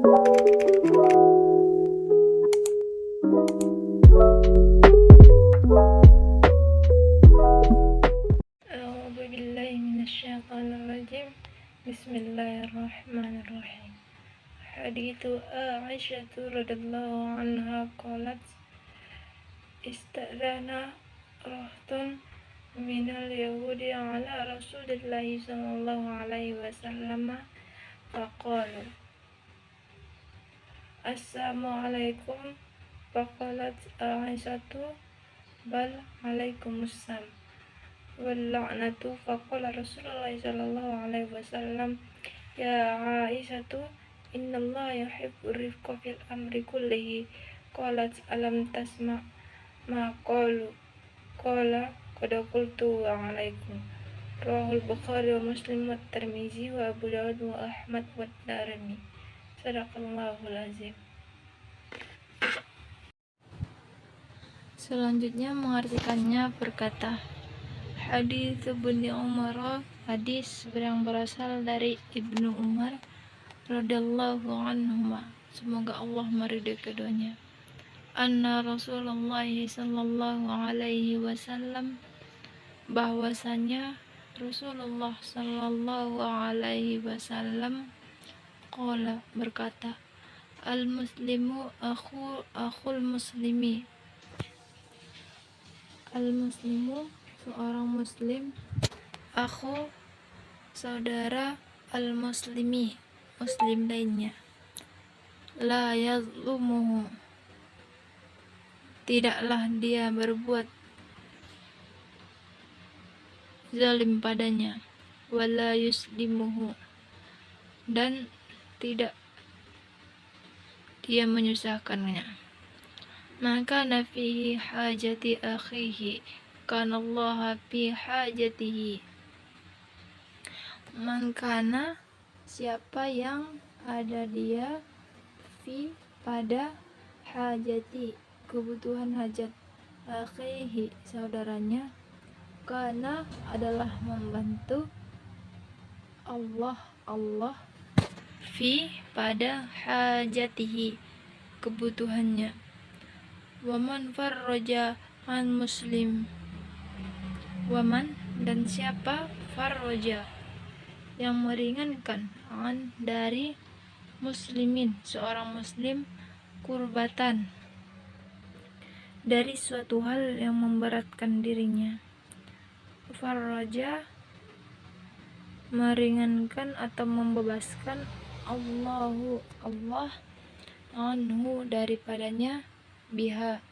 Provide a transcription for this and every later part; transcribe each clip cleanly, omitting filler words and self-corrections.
A'udzubillahiminasyaitonirrajim. Bismillahirrahmanirrahim. Hadithu Aisyah radhiyallahu anha qalat istadzana rahtun minal yahudi ala rasulillahi sallallahu alaihi wasallam faqalu assalamualaikum faqalat Aisyatu bal alaikumussalam wal-la'natu faqala Rasulullah sallallahu alaihi wasallam ya Aisyatu innallaha yuhibbu rifqa fil amri kullihi qalat alam tasma' ma qalu qala qad qultu wa alaikum rawahul Bukhari wa Muslim wa Tirmizi wa Abu Dawud wa Ahmad wa Darimi. Sadaqallahul azim. Selanjutnya mengartikannya berkata, Hadis Ibnu Umar, hadis yang berasal dari Ibnu Umar radhiyallahu anhuma, semoga Allah meridai keduanya. Anna Rasulullah sallallahu alaihi wasallam, bahwasanya Rasulullah sallallahu alaihi wasallam qala, berkata, al muslimu akhul muslimi, al muslimu seorang muslim, aku saudara al muslimi muslim lainnya, la yazlumuhu tidaklah dia berbuat zalim padanya, wala yuslimuhu dan tidak dia menyusahkannya, maka nafihi hajati akhihi kana Allah fi hajatihi, mangkana siapa yang ada dia fi pada hajati kebutuhan hajat akhihi saudaranya, karena adalah membantu Allah fi pada hajatihi kebutuhannya, waman farraja an muslim, waman dan siapa farroja yang meringankan an dari muslimin seorang muslim, kurbatan dari suatu hal yang memberatkan dirinya, farroja meringankan atau membebaskan, Allah anhu daripadanya, biha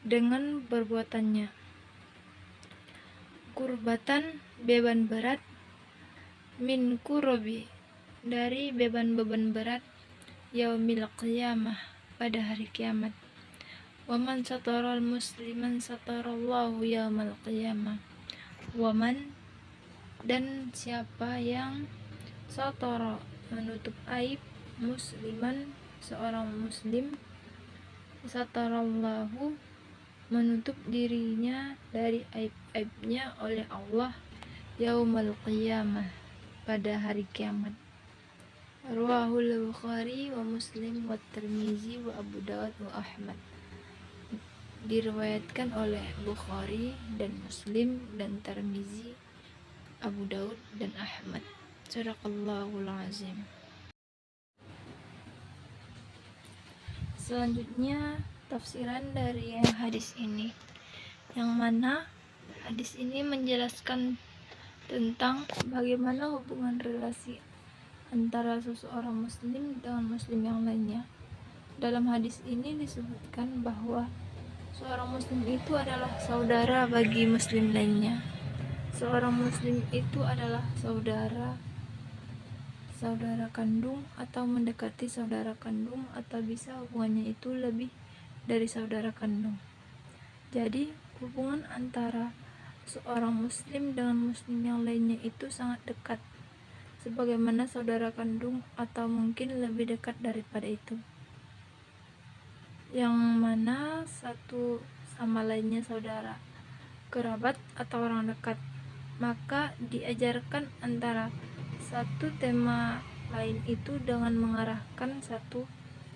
dengan perbuatannya, kurbatan beban berat, min kurobi dari beban-beban berat, yaumil qiyamah pada hari kiamat, waman sataral musliman satarallahu yaumal qiyamah, waman dan siapa yang satara menutup aib, musliman seorang muslim, satarallahu menutup dirinya dari aib-aibnya oleh Allah, yaumal qiyamah pada hari kiamat. Rawahul Bukhari wa Muslim wa Tirmizi wa Abu Dawud wa Ahmad, diriwayatkan oleh Bukhari dan Muslim dan Tirmizi, Abu Daud dan Ahmad. Sadaqallahul azim. Selanjutnya tafsiran dari hadis ini, yang mana hadis ini menjelaskan tentang bagaimana hubungan relasi antara seseorang muslim dengan muslim yang lainnya. Dalam hadis ini disebutkan bahwa seorang muslim itu adalah saudara bagi muslim lainnya. Seorang muslim itu adalah saudara kandung atau mendekati saudara kandung, atau bisa hubungannya itu lebih dari saudara kandung. Jadi hubungan antara seorang muslim dengan muslim yang lainnya itu sangat dekat, sebagaimana saudara kandung atau mungkin lebih dekat daripada itu, yang mana satu sama lainnya saudara, kerabat atau orang dekat. Maka diajarkan antara satu tema lain itu dengan mengarahkan satu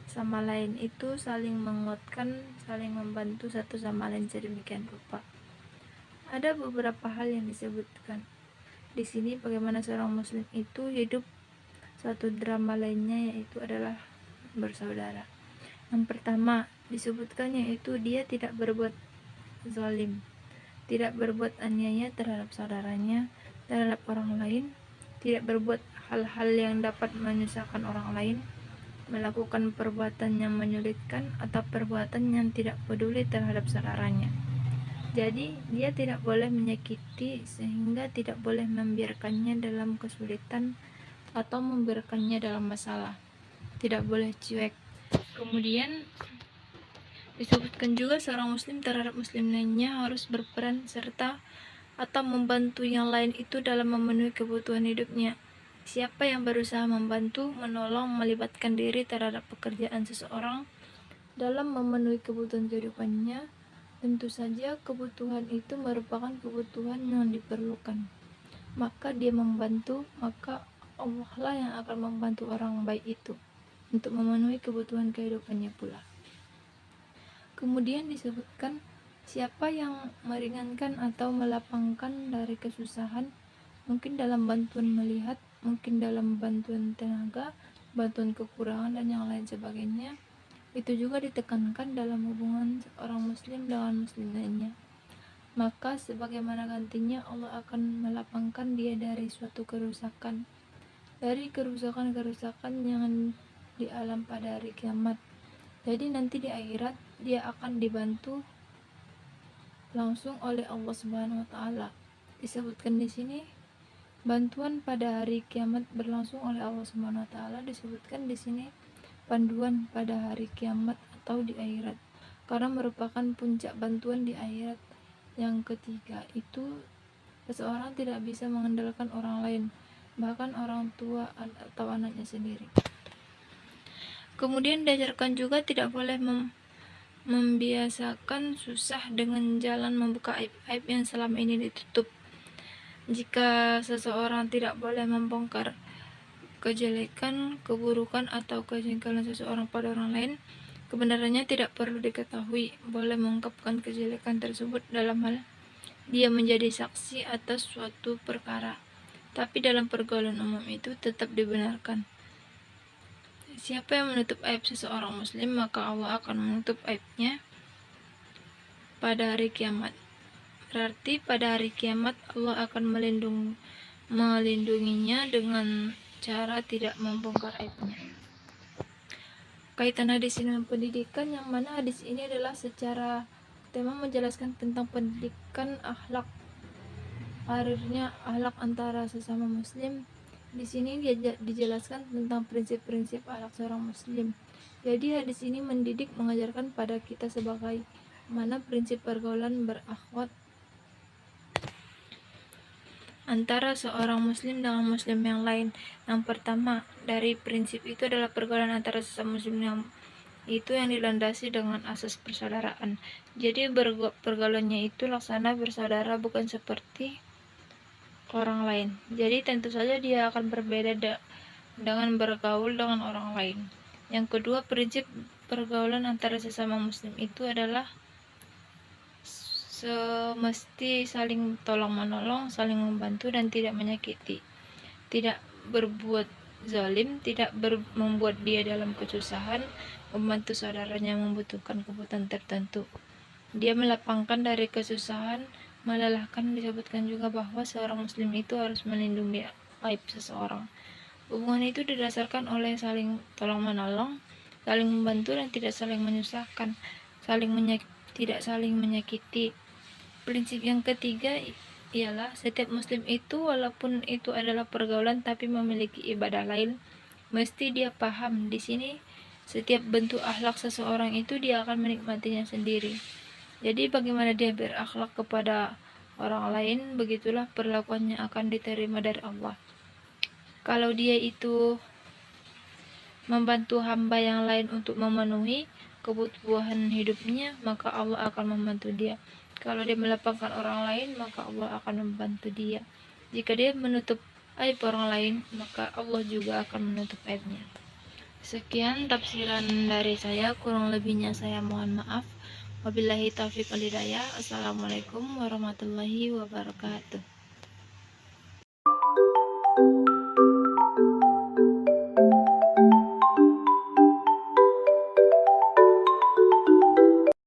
sama lain, itu saling menguatkan, saling membantu satu sama lain sedemikian rupa. Ada beberapa hal yang disebutkan di sini bagaimana seorang muslim itu hidup. Suatu drama lainnya yaitu adalah bersaudara. Yang pertama disebutkan yaitu dia tidak berbuat zalim, tidak berbuat aniaya terhadap saudaranya, terhadap orang lain, tidak berbuat hal-hal yang dapat menyusahkan orang lain, melakukan perbuatan yang menyulitkan atau perbuatan yang tidak peduli terhadap saudaranya. Jadi dia tidak boleh menyakiti sehingga tidak boleh membiarkannya dalam kesulitan atau membiarkannya dalam masalah. Tidak boleh cuek. Kemudian disebutkan juga seorang muslim terhadap muslim lainnya harus berperan serta atau membantu yang lain itu dalam memenuhi kebutuhan hidupnya. Siapa yang berusaha membantu, menolong, melibatkan diri terhadap pekerjaan seseorang dalam memenuhi kebutuhan kehidupannya, tentu saja kebutuhan itu merupakan kebutuhan yang diperlukan. Maka dia membantu, maka Allah lah yang akan membantu orang baik itu untuk memenuhi kebutuhan kehidupannya pula. Kemudian disebutkan siapa yang meringankan atau melapangkan dari kesusahan, mungkin dalam bantuan melihat, mungkin dalam bantuan tenaga, bantuan kekurangan dan yang lain sebagainya, itu juga ditekankan dalam hubungan seorang muslim dengan muslim lainnya. Maka sebagaimana gantinya Allah akan melapangkan dia dari suatu kerusakan, dari kerusakan-kerusakan yang di alam pada hari kiamat. Jadi nanti di akhirat dia akan dibantu langsung oleh Allah Subhanahu wa taala. Disebutkan di sini bantuan pada hari kiamat berlangsung oleh Allah Subhanahu wa taala, disebutkan di sini panduan pada hari kiamat atau di akhirat. Karena merupakan puncak bantuan di akhirat. Yang ketiga itu seseorang tidak bisa mengandalkan orang lain, bahkan orang tua atau anaknya sendiri. Kemudian diajarkan juga tidak boleh membiasakan susah dengan jalan membuka aib-aib yang selama ini ditutup. Jika seseorang tidak boleh membongkar kejelekan, keburukan, atau kejengkelan seseorang pada orang lain, kebenarannya tidak perlu diketahui. Boleh mengungkapkan kejelekan tersebut dalam hal dia menjadi saksi atas suatu perkara, tapi dalam pergaulan umum itu tetap dibenarkan. Siapa yang menutup aib seseorang muslim, maka Allah akan menutup aibnya pada hari kiamat. Berarti pada hari kiamat Allah akan melindunginya dengan cara tidak membongkar aibnya. Kaitan hadis ini dengan pendidikan, yang mana hadis ini adalah secara tema menjelaskan tentang pendidikan akhlak, hadirnya akhlak antara sesama muslim. Di sini dia dijelaskan tentang prinsip-prinsip akhlak seorang muslim. Jadi hadis ini mendidik, mengajarkan pada kita sebagai mana prinsip pergaulan berakhwat antara seorang muslim dengan muslim yang lain. Yang pertama dari prinsip itu adalah pergaulan antara sesama muslim yang itu yang dilandasi dengan asas persaudaraan. Jadi pergaulannya itu laksana bersaudara, bukan seperti orang lain. Jadi tentu saja dia akan berbeda dengan bergaul dengan orang lain. Yang kedua, prinsip pergaulan antara sesama muslim itu adalah semesti saling tolong menolong, saling membantu dan tidak menyakiti, tidak berbuat zalim, tidak membuat dia dalam kesusahan, membantu saudaranya membutuhkan kebutuhan tertentu. Dia melapangkan dari kesusahan, melelahkan. Disebutkan juga bahwa seorang muslim itu harus melindungi aib seseorang. Hubungan itu didasarkan oleh saling tolong menolong, saling membantu dan tidak saling menyusahkan, tidak saling menyakiti. Prinsip yang ketiga ialah setiap muslim itu walaupun itu adalah pergaulan tapi memiliki ibadah lain, mesti dia paham di sini setiap bentuk akhlak seseorang itu dia akan menikmatinya sendiri. Jadi bagaimana dia berakhlak kepada orang lain, begitulah perlakuannya akan diterima dari Allah. Kalau dia itu membantu hamba yang lain untuk memenuhi kebutuhan hidupnya, maka Allah akan membantu dia. Kalau dia melapangkan orang lain, maka Allah akan membantu dia. Jika dia menutup aib orang lain, maka Allah juga akan menutup aibnya. Sekian tafsiran dari saya, kurang lebihnya saya mohon maaf. Wabillahi taufiq wal hidayah. Assalamualaikum warahmatullahi wabarakatuh.